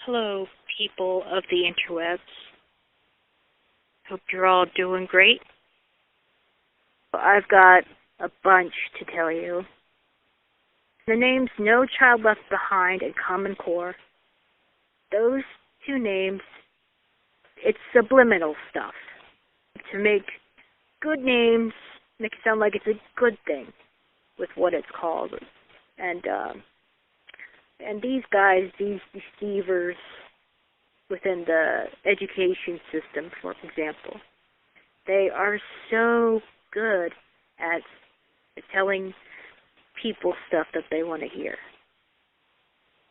Hello, people of the interwebs. Hope you're all doing great. I've got a bunch to tell you. The names No Child Left Behind and Common Core. Those two names, it's subliminal stuff. To make good names, make it sound like it's a good thing with what it's called. And these guys, these deceivers within the education system, for example, they are so good at telling people stuff that they want to hear.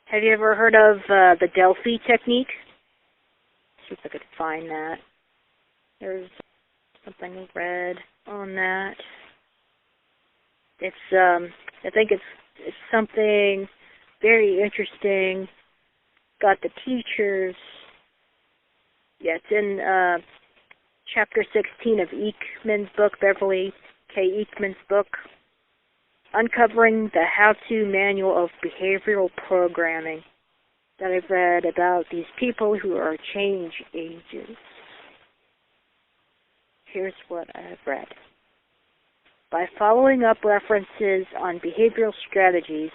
Have you ever heard of the Delphi Technique? See if I could find that. There's something red on that. It's I think it's something very interesting. Got the teachers. Yeah, it's in chapter 16 of Ekman's book, Beverly K. Ekman's book, Uncovering the How-To Manual of Behavioral Programming, that I've read about these people who are change agents. Here's what I've read. By following up references on behavioral strategies,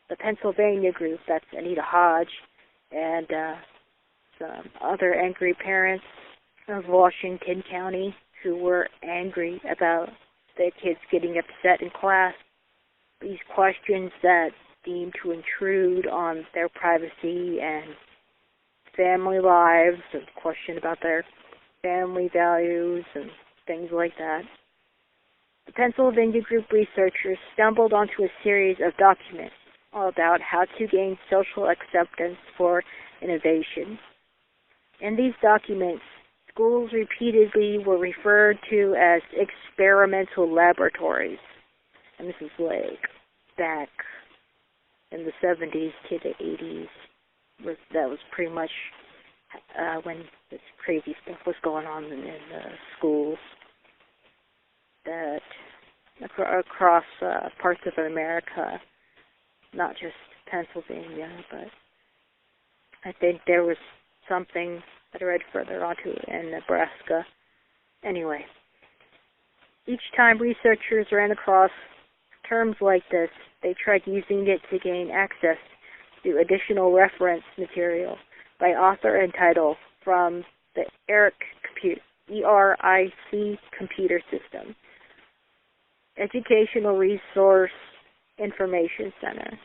the Pennsylvania group, that's Anita Hodge, and some other angry parents of Washington County who were angry about their kids getting upset in class, these questions that seem to intrude on their privacy and family lives, and question about their family values and things like that. The Pennsylvania group researchers stumbled onto a series of documents all about how to gain social acceptance for innovation. In these documents, schools repeatedly were referred to as experimental laboratories. And this is like back in the 70s to the 80s. That was pretty much when this crazy stuff was going on in the schools. That across parts of America, not just Pennsylvania, but I think there was something that I read further on to in Nebraska. Anyway, each time researchers ran across terms like this, they tried using it to gain access to additional reference material by author and title from the ERIC computer system, Educational Resource Information Center.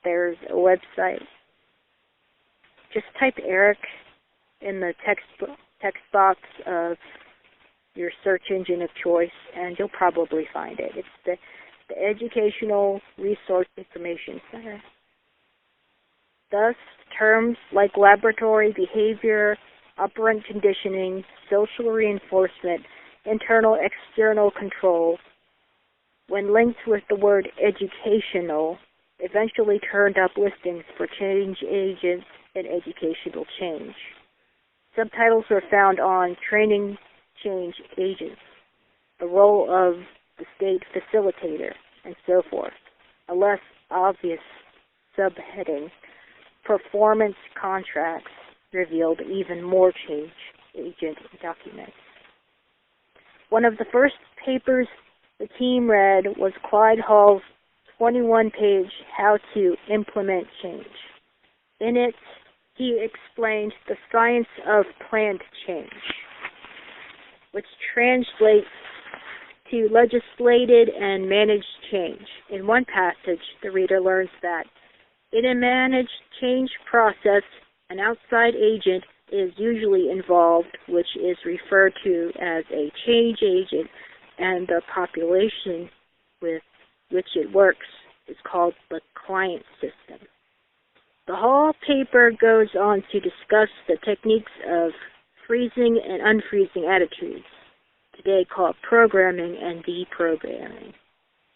There's a website. Just type ERIC in the text box of your search engine of choice, and you'll probably find it. It's the Educational Resource Information Center. Thus, terms like laboratory behavior, operant conditioning, social reinforcement, internal-external control, when linked with the word educational, eventually turned up listings for change agents and educational change. Subtitles were found on training change agents, the role of the state facilitator, and so forth. A less obvious subheading, performance contracts, revealed even more change agent documents. One of the first papers the team read was Clyde Hall's 21-page How to Implement Change. In it, he explained the science of planned change, which translates to legislated and managed change. In one passage, the reader learns that in a managed change process, an outside agent is usually involved, which is referred to as a change agent, and the population with which it works is called the client system. The Hall paper goes on to discuss the techniques of freezing and unfreezing attitudes, today called programming and deprogramming.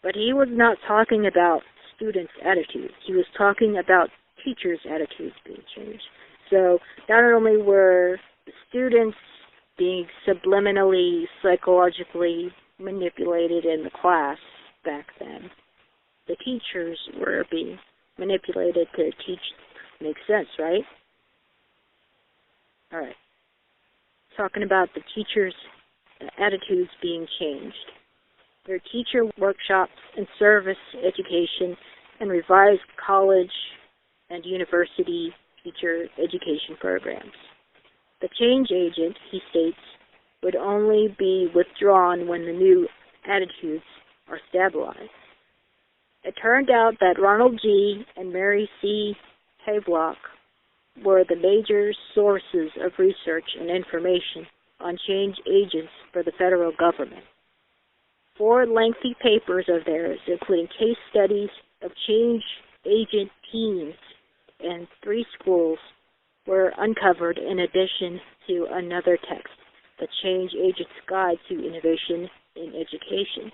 But he was not talking about students' attitudes. He was talking about teachers' attitudes being changed. So not only were the students being subliminally, psychologically manipulated in the class back then, the teachers were being manipulated to teach. Makes sense, right? All right. Talking about the teachers' attitudes being changed. There are teacher workshops and service education and revised college and university teacher education programs. The change agent, he states, would only be withdrawn when the new attitudes are stabilized. It turned out that Ronald G. and Mary C. Havelock were the major sources of research and information on change agents for the federal government. 4 lengthy papers of theirs, including case studies of change agent teams in 3 schools, were uncovered in addition to another text, The Change Agent's Guide to Innovation in Education,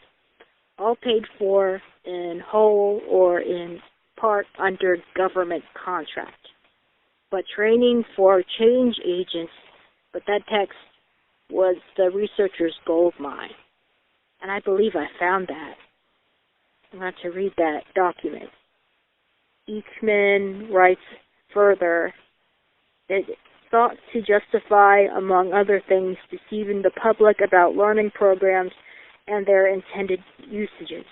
all paid for in whole or in part under government contract. But training for change agents, but that text was the researcher's gold mine. And I believe I found that. I'm going to read that document. Ekman writes further, it thought to justify, among other things, deceiving the public about learning programs and their intended usages.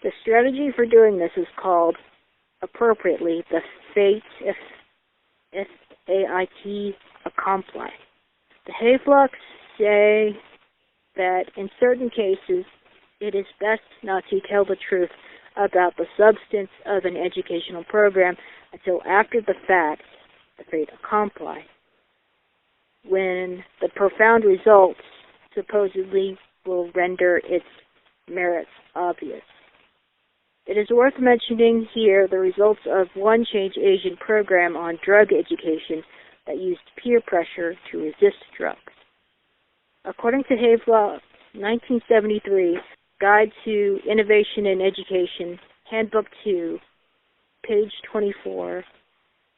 The strategy for doing this is called, appropriately, the FAIT, F-A-I-T, accompli. The Havelocks say that in certain cases, it is best not to tell the truth about the substance of an educational program until after the fact, the fait accompli, when the profound results supposedly will render its merits obvious. It is worth mentioning here the results of one change agent program on drug education that used peer pressure to resist drugs. According to Havelock's 1973 Guide to Innovation in Education, Handbook 2, page 24,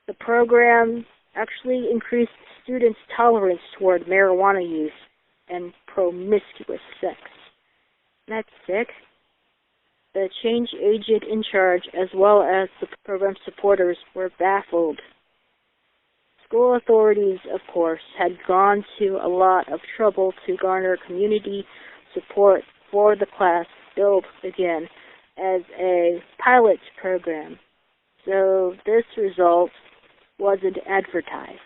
the program actually increased students' tolerance toward marijuana use and promiscuous sex. That's sick. The change agent in charge, as well as the program supporters, were baffled. School authorities, of course, had gone to a lot of trouble to garner community support for the class billed again as a pilot program, so this result wasn't advertised.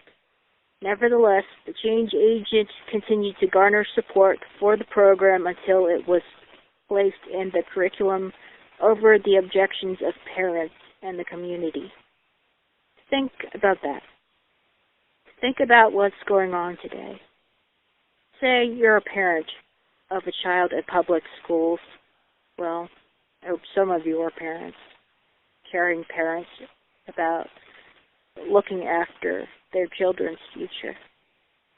Nevertheless, the change agent continued to garner support for the program until it was placed in the curriculum over the objections of parents and the community. Think about that. Think about what's going on today. Say you're a parent of a child at public schools. Well, I hope some of you are parents, caring parents about looking after their children's future,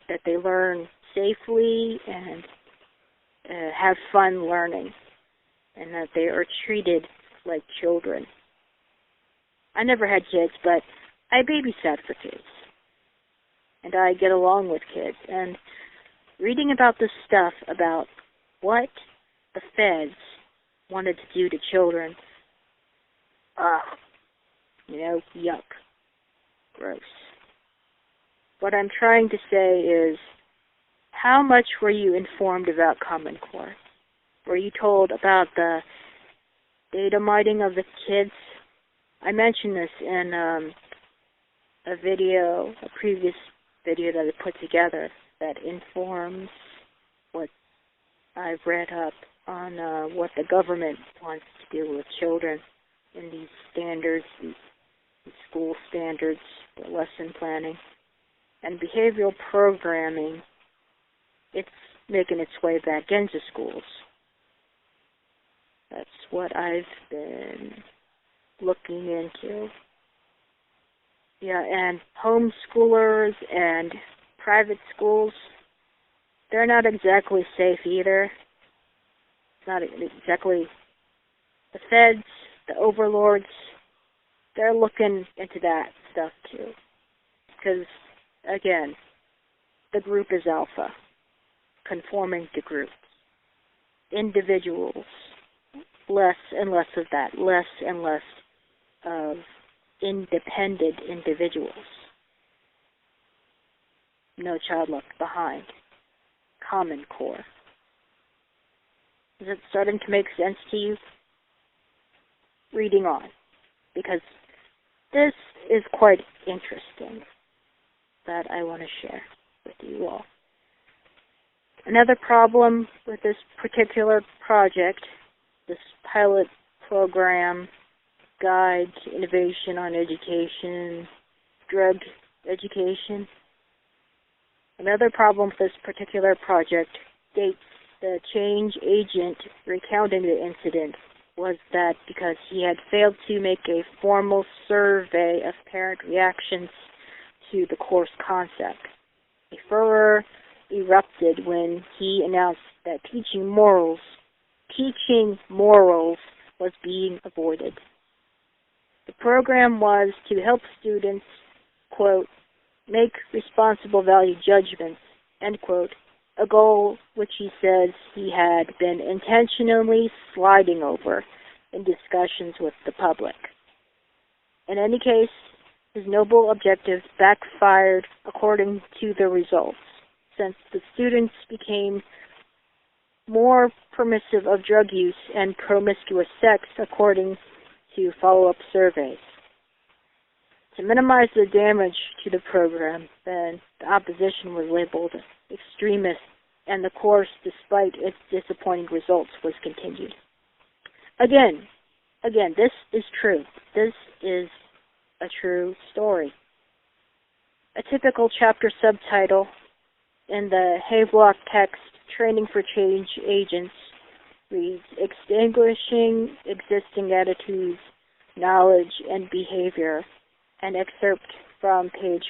that they learn safely and have fun learning, and that they are treated like children. I never had kids, but I babysat for kids, and I get along with kids. And reading about this stuff, about what the feds wanted to do to children, yuck, gross. What I'm trying to say is, how much were you informed about Common Core? Were you told about the data mining of the kids? I mentioned this in a previous video that I put together that informs what I've read up on what the government wants to do with children in these standards, these school standards, the lesson planning, and behavioral programming. It's making its way back into schools. That's what I've been looking into. Yeah, and homeschoolers and private schools, they're not exactly safe either. It's not exactly the feds, the overlords, they're looking into that stuff too. Because, again, the group is alpha, conforming to groups. Individuals, less and less of that, less and less of independent individuals. No Child Left Behind, Common Core. Is it starting to make sense to you? Reading on, because this is quite interesting that I want to share with you all. Another problem with this particular project, this pilot program, Guide to Innovation on Education, Drug Education. Another problem with this particular project states the change agent recounting the incident was that because he had failed to make a formal survey of parent reactions to the course concept. A furor erupted when he announced that teaching morals was being avoided. The program was to help students, quote, make responsible value judgments, end quote, a goal which he says he had been intentionally sliding over in discussions with the public. In any case, his noble objectives backfired according to the results, since the students became more permissive of drug use and promiscuous sex according to follow-up surveys. To minimize the damage to the program, then the opposition was labeled extremist, and the course, despite its disappointing results, was continued. Again, this is true. This is a true story. A typical chapter subtitle in the Havelock text, Training for Change Agents, reads, Extinguishing Existing Attitudes, Knowledge, and Behavior. An excerpt from page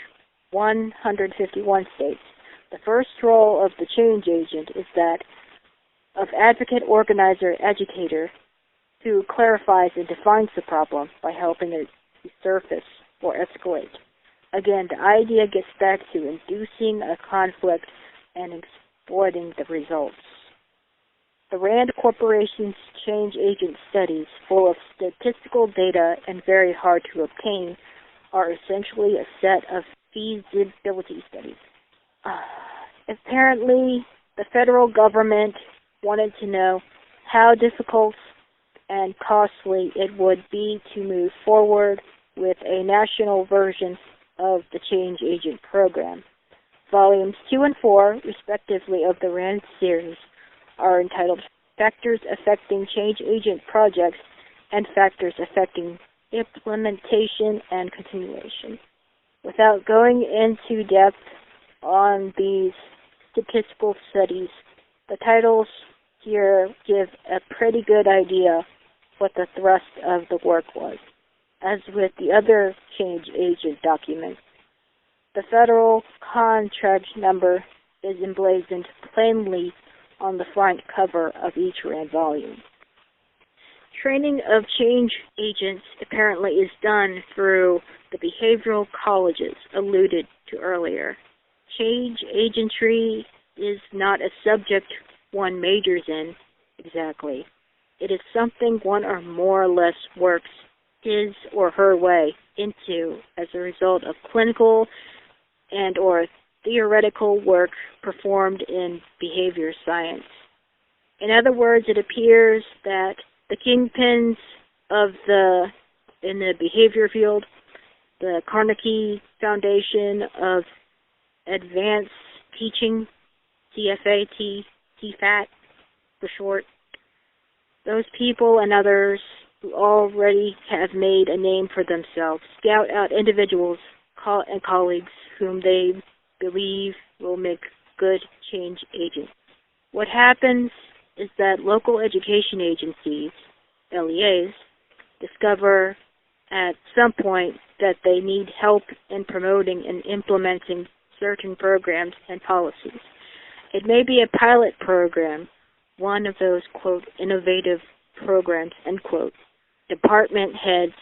151 states, the first role of the change agent is that of advocate, organizer, agitator, who clarifies and defines the problem by helping it surface or escalate. Again, the idea gets back to inducing a conflict and exploiting the results. The RAND Corporation's change agent studies, full of statistical data and very hard to obtain, are essentially a set of feasibility studies. Apparently, the federal government wanted to know how difficult and costly it would be to move forward with a national version of the change agent program. Volumes 2 and 4, respectively, of the RAND series are entitled Factors Affecting Change Agent Projects and Factors Affecting Implementation and Continuation. Without going into depth on these statistical studies, the titles here give a pretty good idea what the thrust of the work was. As with the other change agent documents, the federal contract number is emblazoned plainly on the front cover of each RAND volume. Training of change agents apparently is done through the behavioral colleges alluded to earlier. Change agentry is not a subject one majors in exactly. It is something one or more or less works his or her way into as a result of clinical and or theoretical work performed in behavior science. In other words, it appears that the kingpins in the behavior field, the Carnegie Foundation of Advanced Teaching, CFAT for short, those people and others who already have made a name for themselves scout out individuals and colleagues whom they believe will make good change agents. What happens is that local education agencies, LEAs, discover at some point that they need help in promoting and implementing certain programs and policies. It may be a pilot program, one of those, quote, innovative programs, end quote, department heads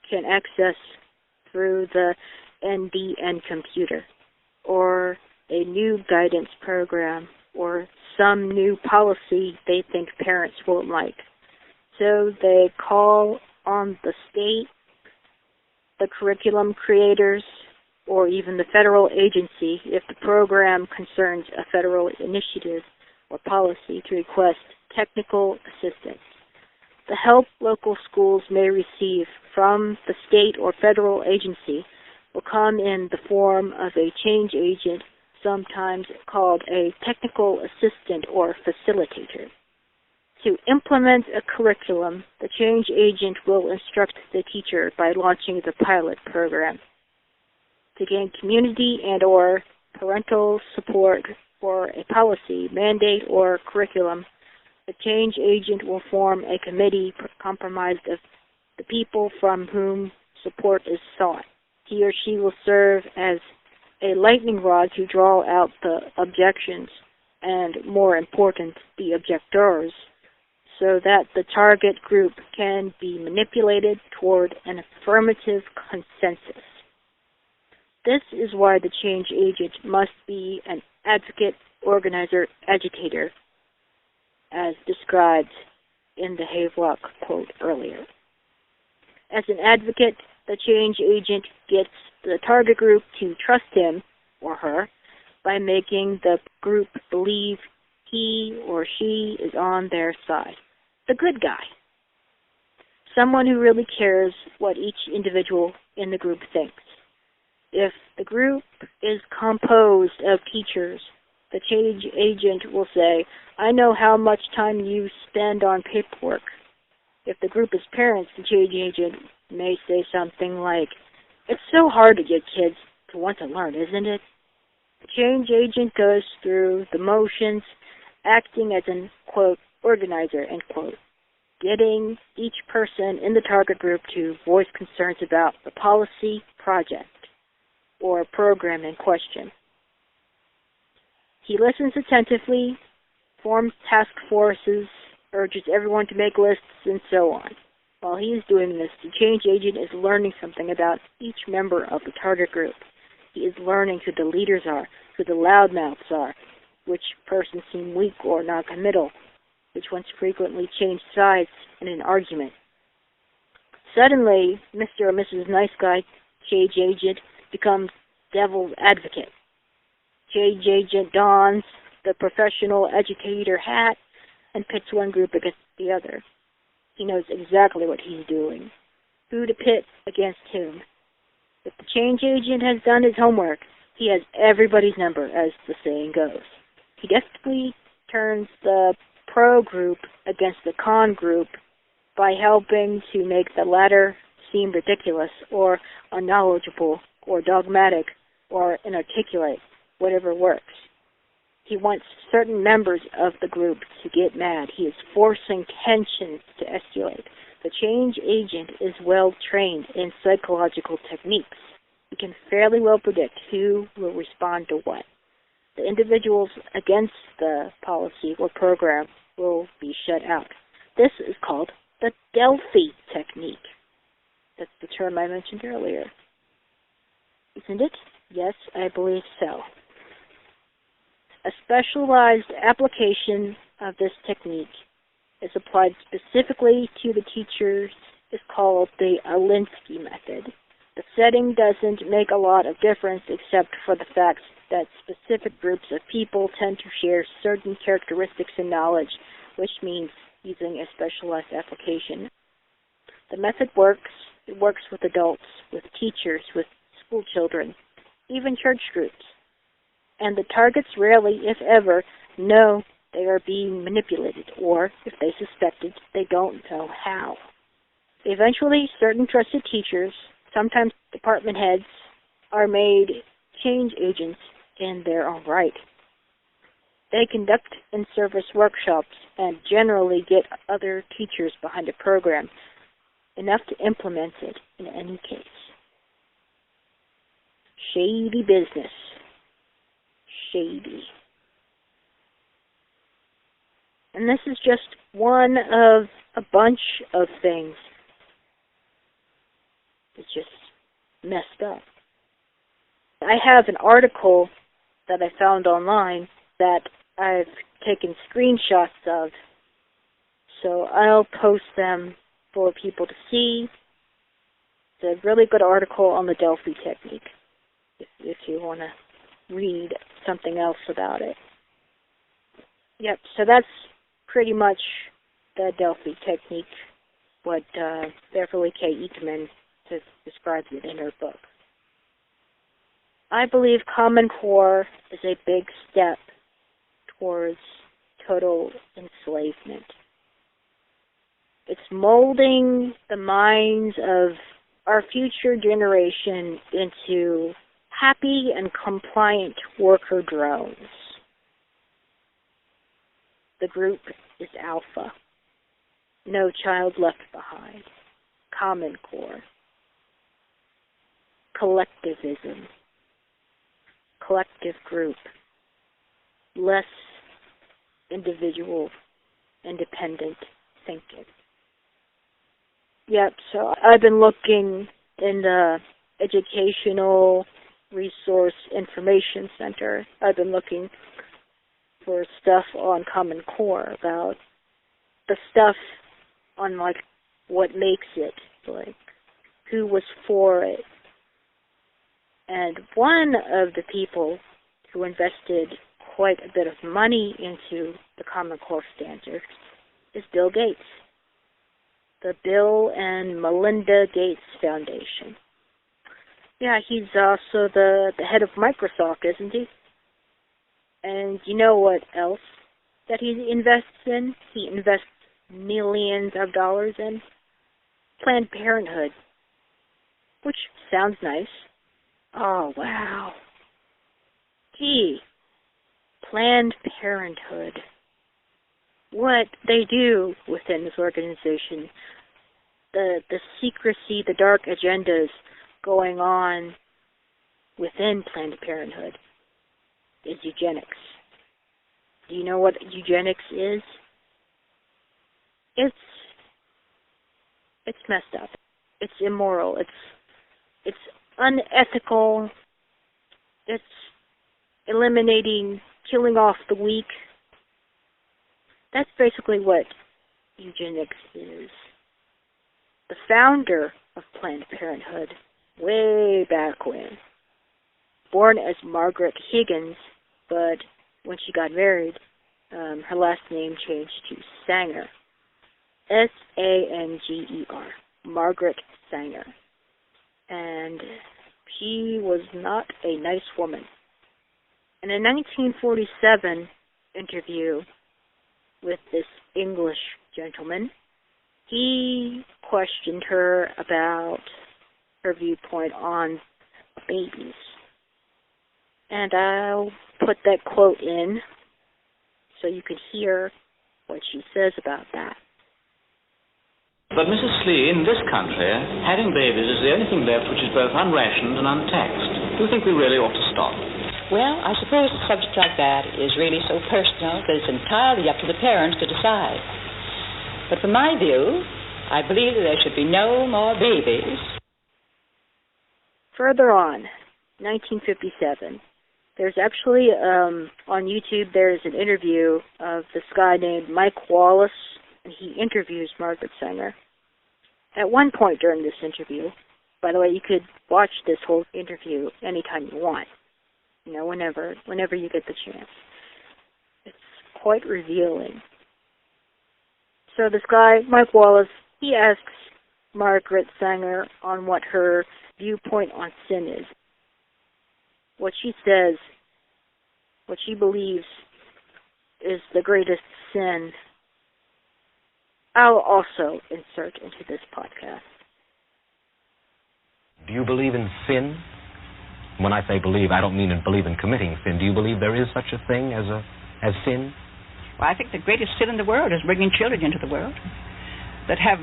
can access through the NDN computer, or a new guidance program, or some new policy they think parents won't like. So they call on the state, the curriculum creators, or even the federal agency if the program concerns a federal initiative or policy to request technical assistance. The help local schools may receive from the state or federal agency will come in the form of a change agent, sometimes called a technical assistant or facilitator. To implement a curriculum, the change agent will instruct the teacher by launching the pilot program. To gain community and/or parental support for a policy, mandate, or curriculum, the change agent will form a committee comprised of the people from whom support is sought. He or she will serve as a lightning rod to draw out the objections and, more important, the objectors, so that the target group can be manipulated toward an affirmative consensus. This is why the change agent must be an advocate, organizer, agitator, as described in the Havelock quote earlier. As an advocate, the change agent gets the target group to trust him or her by making the group believe he or she is on their side. The good guy. Someone who really cares what each individual in the group thinks. If the group is composed of teachers, the change agent will say, I know how much time you spend on paperwork. If the group is parents, the change agent may say something like, it's so hard to get kids to want to learn, isn't it? The change agent goes through the motions, acting as an, quote, organizer, end quote, getting each person in the target group to voice concerns about the policy, project, or program in question. He listens attentively, forms task forces, urges everyone to make lists, and so on. While he is doing this, the change agent is learning something about each member of the target group. He is learning who the leaders are, who the loudmouths are, which persons seem weak or non-committal, which ones frequently change sides in an argument. Suddenly, Mr. or Mrs. Nice Guy, change agent, becomes devil's advocate. Change agent dons the professional agitator hat and pits one group against the other. He knows exactly what he's doing, who to pit against whom. If the change agent has done his homework, he has everybody's number, as the saying goes. He deftly turns the pro group against the con group by helping to make the latter seem ridiculous or unknowledgeable or dogmatic or inarticulate, whatever works. He wants certain members of the group to get mad. He is forcing tensions to escalate. The change agent is well trained in psychological techniques. He can fairly well predict who will respond to what. The individuals against the policy or program will be shut out. This is called the Delphi Technique. That's the term I mentioned earlier. Isn't it? Yes, I believe so. A specialized application of this technique is applied specifically to the teachers is called the Alinsky method. The setting doesn't make a lot of difference except for the fact that specific groups of people tend to share certain characteristics and knowledge, which means using a specialized application. The method works. It works with adults, with teachers, with school children, even church groups. And the targets rarely, if ever, know they are being manipulated, or, if they suspect it, they don't know how. Eventually, certain trusted teachers, sometimes department heads, are made change agents in their own right. They conduct in-service workshops and generally get other teachers behind a program, enough to implement it in any case. Shady business. Shady. And this is just one of a bunch of things. It's just messed up. I have an article that I found online that I've taken screenshots of, so I'll post them for people to see. It's a really good article on the Delphi Technique, if you want to read something else about it. Yep, so that's pretty much the Delphi technique, what Beverly K. Eekman describes it in her book. I believe Common Core is a big step towards total enslavement. It's molding the minds of our future generation into happy and compliant worker drones. The group is Alpha. No child left behind. Common Core. Collectivism. Collective group. Less individual, independent thinking. Yep, so I've been looking in the Educational Resource Information Center. I've been looking for stuff on Common Core about the stuff on, like, what makes it, like, who was for it. And one of the people who invested quite a bit of money into the Common Core standard is Bill Gates. The Bill and Melinda Gates Foundation. Yeah, he's also the head of Microsoft, isn't he? And you know what else that he invests in? He invests millions of dollars in Planned Parenthood, which sounds nice. Oh, wow. Gee, Planned Parenthood. What they do within this organization, the secrecy, the dark agendas going on within Planned Parenthood is eugenics. Do you know what eugenics is? It's messed up. It's immoral. It's unethical. It's eliminating, killing off the weak. That's basically what eugenics is. The founder of Planned Parenthood, way back when, born as Margaret Higgins, but when she got married, her last name changed to Sanger. S-A-N-G-E-R. Margaret Sanger. And she was not a nice woman. In a 1947 interview with this English gentleman, he questioned her about her viewpoint on babies. And I'll put that quote in so you can hear what she says about that. But Mrs. Slee, in this country, having babies is the only thing left which is both unrationed and untaxed. Do you think we really ought to stop? Well, I suppose a subject like that is really so personal that it's entirely up to the parents to decide. But from my view, I believe that there should be no more babies. Further on, 1957, there's actually, on YouTube, there's an interview of this guy named Mike Wallace, and he interviews Margaret Sanger. At one point during this interview, by the way, you could watch this whole interview anytime you want. You know, whenever you get the chance. It's quite revealing. So this guy, Mike Wallace, he asks Margaret Sanger on what her viewpoint on sin is. What she says, what she believes is the greatest sin, I'll also insert into this podcast. Do you believe in sin? When I say believe, I don't mean believe in committing sin. Do you believe there is such a thing as sin? Well, I think the greatest sin in the world is bringing children into the world that have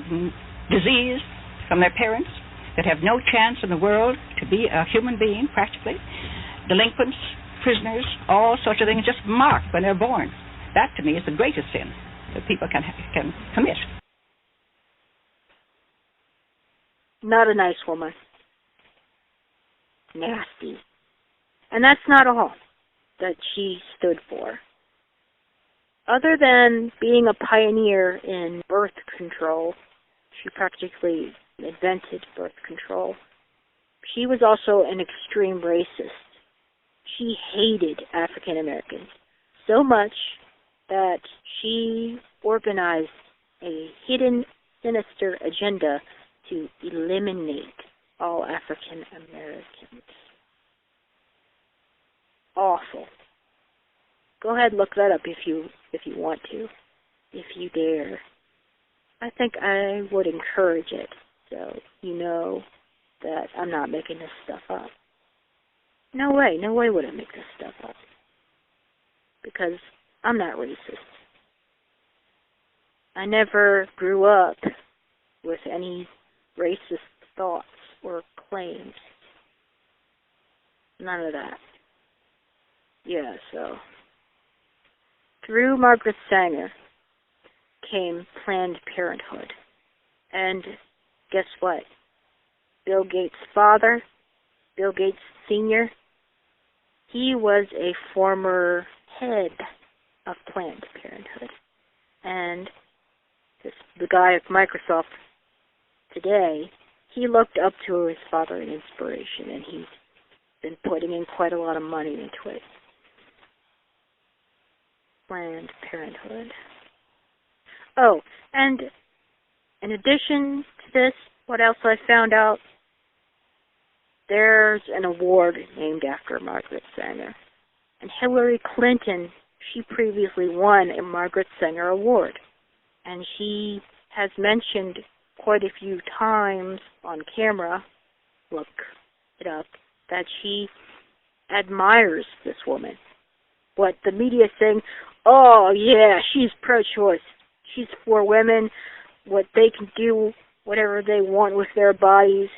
disease from their parents, that have no chance in the world to be a human being, practically. Delinquents, prisoners, all sorts of things just marked when they're born. That, to me, is the greatest sin that people can commit. Not a nice woman. Nasty. And that's not all that she stood for. Other than being a pioneer in birth control, she practically invented birth control. She was also an extreme racist. she hated African Americans so much that she organized a hidden, sinister agenda to eliminate all African Americans. Awful. Go ahead and look that up if you want to, if you dare. I think I would encourage it, so you know that I'm not making this stuff up. No way would I make this stuff up. Because I'm not racist. I never grew up with any racist thoughts or claims. None of that. Yeah, so through Margaret Sanger came Planned Parenthood. And guess what? Bill Gates' father, Bill Gates Sr., he was a former head of Planned Parenthood. And the guy at Microsoft today, he looked up to his father in inspiration, and he's been putting in quite a lot of money into it. Planned Parenthood. Oh, and in addition to this, what else I found out? There's an award named after Margaret Sanger. And Hillary Clinton, she previously won a Margaret Sanger Award. And she has mentioned quite a few times on camera, look it up, that she admires this woman. But the media is saying, oh yeah, she's pro-choice. She's for women, what they can do, whatever they want with their bodies.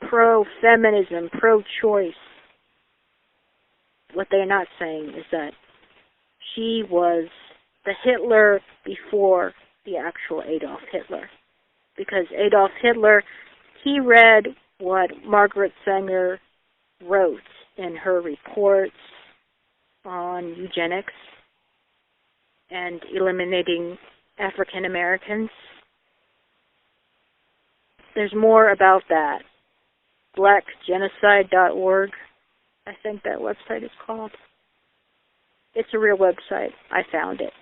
Pro-feminism, pro-choice. What they're not saying is that she was the Hitler before the actual Adolf Hitler. Because Adolf Hitler, he read what Margaret Sanger wrote in her reports on eugenics and eliminating African Americans. There's more about that. blackgenocide.org, I think that website is called. It's a real website. I found it.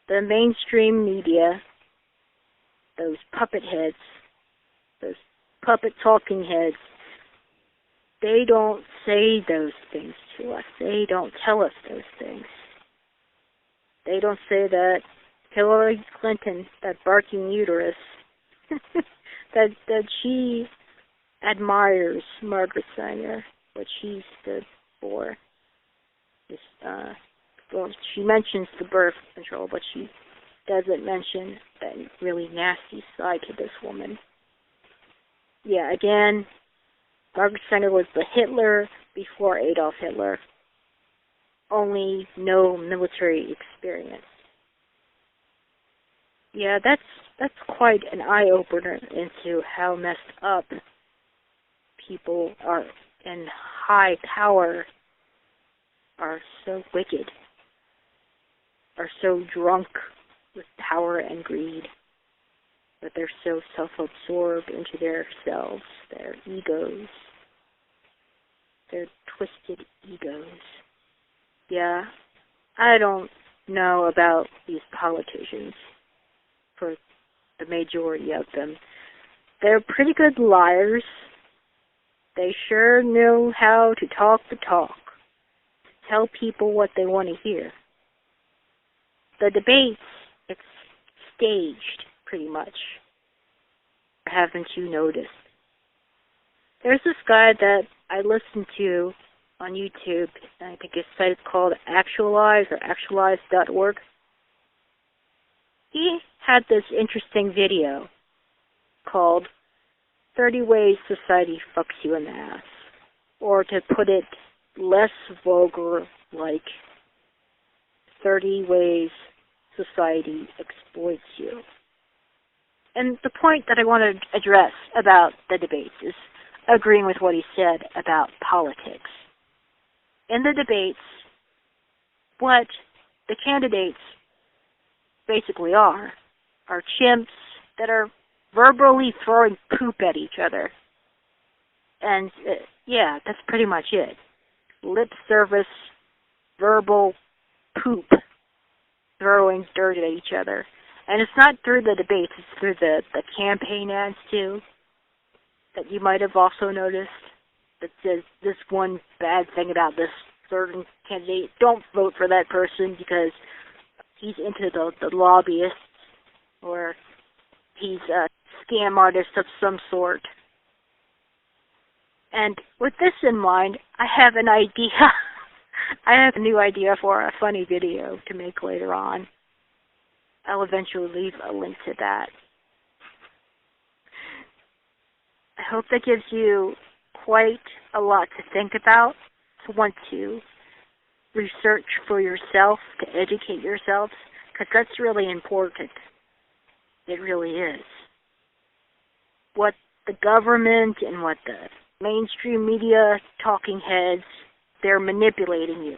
The mainstream media, those puppet heads, those puppet talking heads, they don't say those things to us. They don't tell us those things. They don't say that Hillary Clinton, that barking uterus, that she admires Margaret Sanger, what she stood for. Well, she mentions the birth control, but she doesn't mention that really nasty side to this woman. Yeah, again, Margaret Sanger was the Hitler before Adolf Hitler. Only no military experience. Yeah, that's quite an eye-opener into how messed up people are in high power are so wicked, are so drunk with power and greed, that they're so self-absorbed into their selves, their egos, their twisted egos. Yeah, I don't know about these politicians, for the majority of them. They're pretty good liars. They sure know how to talk the talk, to tell people what they want to hear. The debates, it's staged, pretty much. Haven't you noticed? There's this guy that I listen to on YouTube. I think his site is called Actualize or actualize.org. He had this interesting video called 30 Ways Society Fucks You in the Ass. Or to put it less vulgar, like 30 Ways Society Exploits You. And the point that I want to address about the debates is agreeing with what he said about politics. In the debates, what the candidates basically are chimps that are verbally throwing poop at each other. And, yeah, that's pretty much it. Lip service, verbal poop, throwing dirt at each other. And it's not through the debates, it's through the campaign ads, too, that you might have also noticed, that says this one bad thing about this certain candidate. Don't vote for that person because he's into the lobbyists, or he's a scam artist of some sort. And with this in mind, I have an idea. I have a new idea for a funny video to make later on. I'll eventually leave a link to that. I hope that gives you quite a lot to think about, to want to research for yourself, to educate yourselves, because that's really important. It really is. What the government and what the mainstream media talking heads, they're manipulating you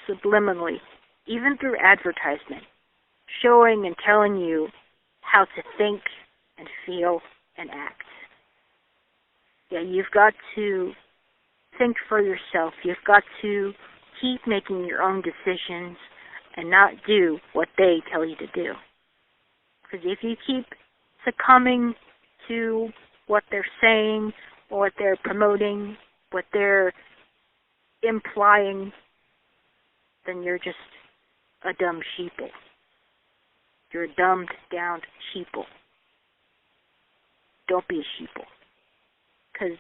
subliminally, even through advertisement, showing and telling you how to think and feel and act. Yeah, you've got to think for yourself. You've got to keep making your own decisions and not do what they tell you to do. Because if you keep succumbing to what they're saying, or what they're promoting, what they're implying, then you're just a dumb sheeple. You're a dumbed down sheeple. Don't be a sheeple. Because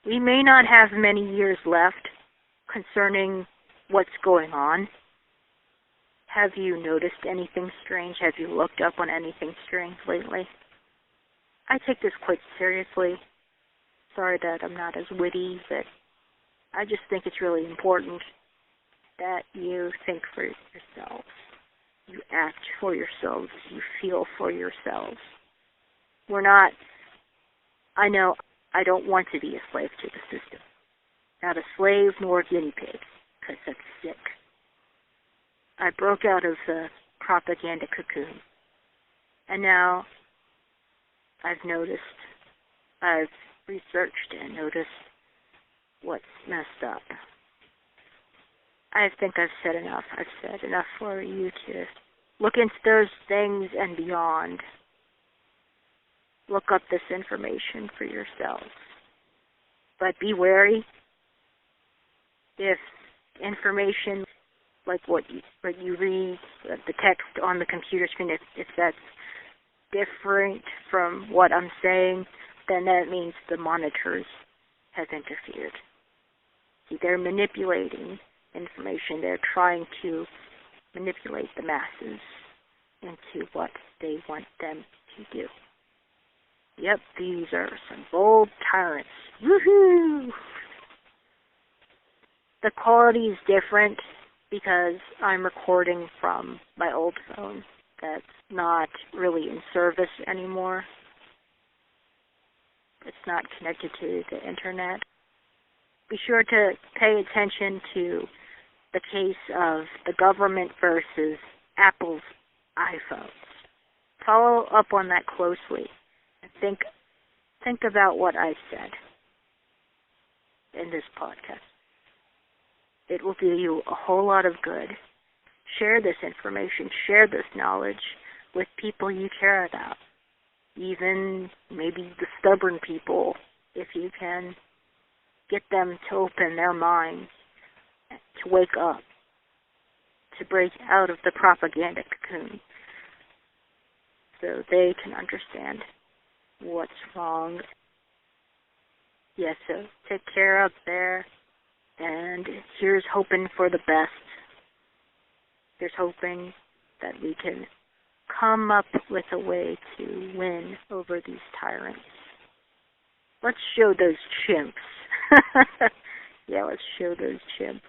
we may not have many years left concerning what's going on. Have you noticed anything strange? Have you looked up on anything strange lately? I take this quite seriously. Sorry that I'm not as witty, but I just think it's really important that you think for yourselves. You act for yourselves. You feel for yourselves. I know I don't want to be a slave to the system. Not a slave nor a guinea pig, because that's sick. I broke out of the propaganda cocoon. And now I've researched and noticed what's messed up. I think I've said enough. I've said enough for you to look into those things and beyond. Look up this information for yourselves. But be wary. If information like what you read, the text on the computer screen, if that's different from what I'm saying, then that means the monitors have interfered. See, they're manipulating information. They're trying to manipulate the masses into what they want them to do. Yep, these are some bold tyrants. Woohoo! The quality is different because I'm recording from my old phone that's not really in service anymore. It's not connected to the internet. Be sure to pay attention to the case of the government versus Apple's iPhones. Follow up on that closely and think about what I said in this podcast. It will do you a whole lot of good. Share this information, share this knowledge with people you care about. Even maybe the stubborn people, if you can get them to open their minds, to wake up, to break out of the propaganda cocoon, so they can understand what's wrong. Yes, so take care up there, and here's hoping for the best. Here's hoping that we can come up with a way to win over these tyrants. Let's show those chimps. Yeah, let's show those chimps.